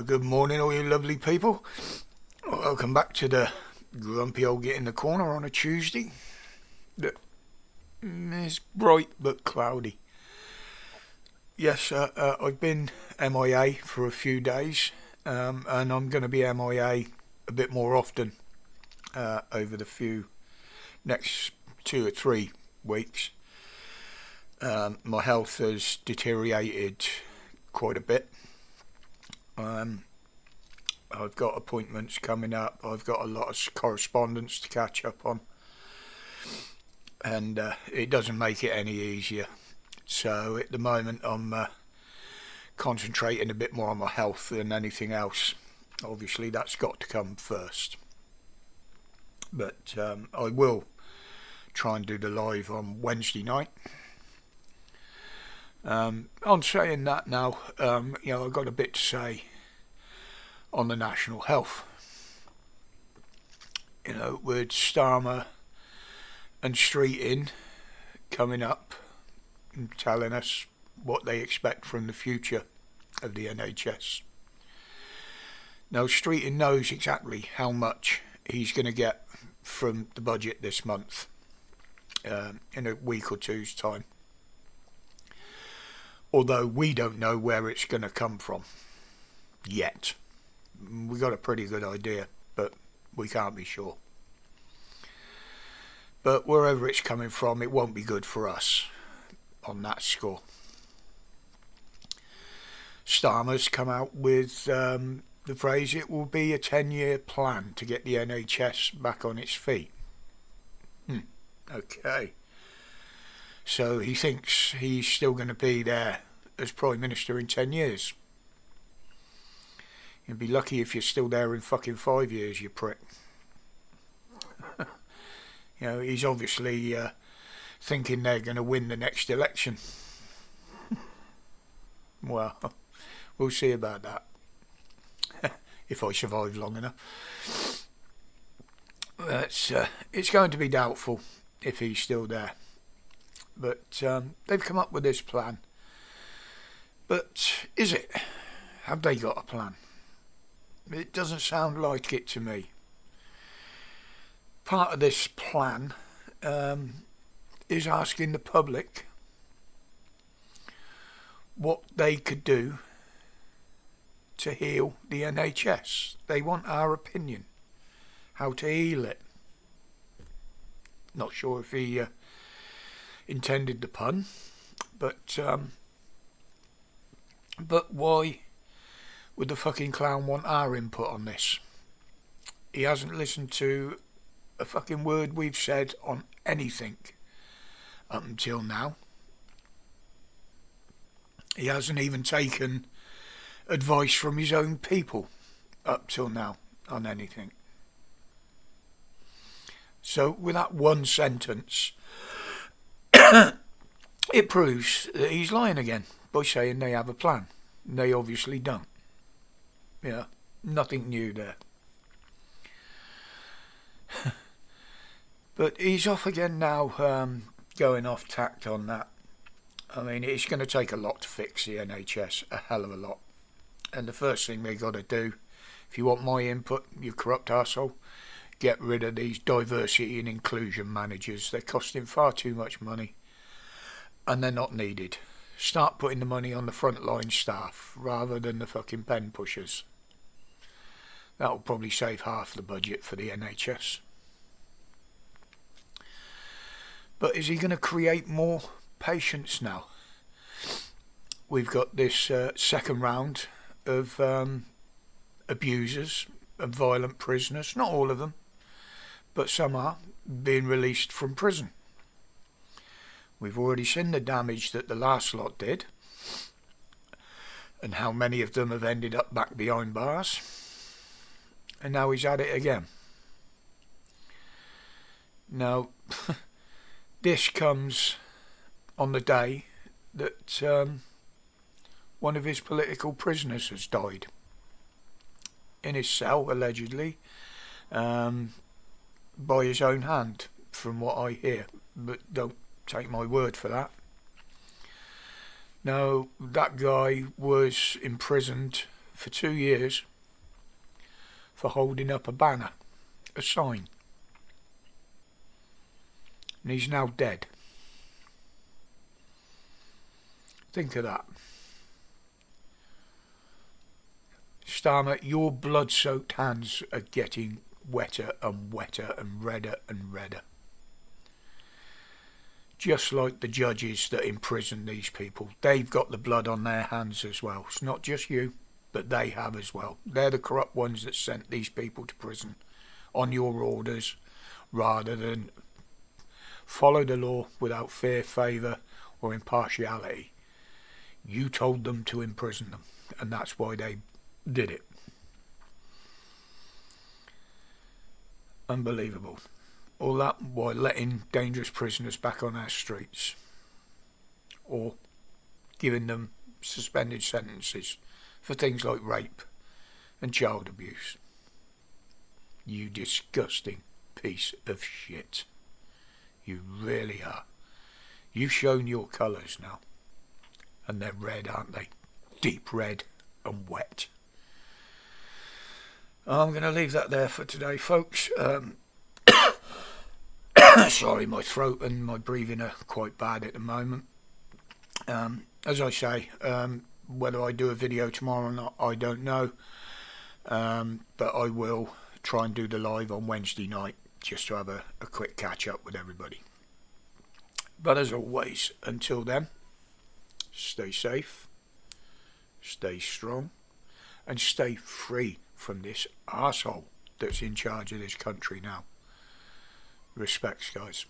Good morning, all you lovely people. Welcome back to the grumpy old Get in the Corner on a Tuesday. It's bright but cloudy. Yes, I've been MIA for a few days, and I'm going to be MIA a bit more often over the next 2 or 3 weeks. My health has deteriorated quite a bit. I've got appointments coming up. I've got a lot of correspondence to catch up on, and it doesn't make it any easier. So at the moment I'm concentrating a bit more on my health than anything else. Obviously that's got to come first, but I will try and do the live on Wednesday night. On saying that now, I've got a bit to say on the national health. With Starmer and Streeting coming up and telling us what they expect from the future of the NHS. Now, Streeting knows exactly how much he's going to get from the budget this month, in a week or two's time. Although we don't know where it's going to come from yet. We got a pretty good idea, but we can't be sure. But wherever it's coming from, it won't be good for us on that score. Starmer's come out with the phrase, it will be a 10-year plan to get the NHS back on its feet. Okay. So he thinks he's still going to be there as Prime Minister in 10 years. You'd be lucky if you're still there in fucking 5 years, you prick. He's obviously thinking they're going to win the next election. Well, we'll see about that. If I survive long enough. It's going to be doubtful if he's still there. But they've come up with this plan. But is it? Have they got a plan? It doesn't sound like it to me. Part of this plan is asking the public what they could do to heal the NHS. They want our opinion, how to heal it. Not sure if he intended the pun, but why would the fucking clown want our input on this? He hasn't listened to a fucking word we've said on anything up until now. He hasn't even taken advice from his own people up till now on anything. So with that one sentence, it proves that he's lying again by saying they have a plan. They obviously don't. Yeah, nothing new there. But he's off again now, going off tact on that. I mean, it's going to take a lot to fix the NHS, a hell of a lot. And the first thing they got to do, if you want my input, you corrupt arsehole, get rid of these diversity and inclusion managers. They're costing far too much money, and they're not needed. Start putting the money on the frontline staff rather than the fucking pen pushers. That'll probably save half the budget for the NHS. But is he going to create more patients now? We've got this second round of abusers and violent prisoners. Not all of them, but some are being released from prison. We've already seen the damage that the last lot did, and how many of them have ended up back behind bars. And now he's at it again. Now, this comes on the day that one of his political prisoners has died. In his cell, allegedly, by his own hand, from what I hear. But don't take my word for that. Now, that guy was imprisoned for 2 years for holding up a banner, a sign. And he's now dead. Think of that. Starmer, your blood-soaked hands are getting wetter and wetter and redder and redder. Just like the judges that imprison these people. They've got the blood on their hands as well. It's not just you, but they have as well. They're the corrupt ones that sent these people to prison on your orders, rather than follow the law without fear, favour or impartiality. You told them to imprison them, and that's why they did it. Unbelievable. All that while letting dangerous prisoners back on our streets, or giving them suspended sentences for things like rape and child abuse. You disgusting piece of shit. You really are. You've shown your colours now, and they're red, aren't they? Deep red and wet. I'm going to leave that there for today, folks. Sorry, my throat and my breathing are quite bad at the moment. As I say, whether I do a video tomorrow or not, I don't know. But I will try and do the live on Wednesday night, just to have a quick catch up with everybody. But as always, until then, stay safe, stay strong, and stay free from this arsehole that's in charge of this country now. Respects, guys.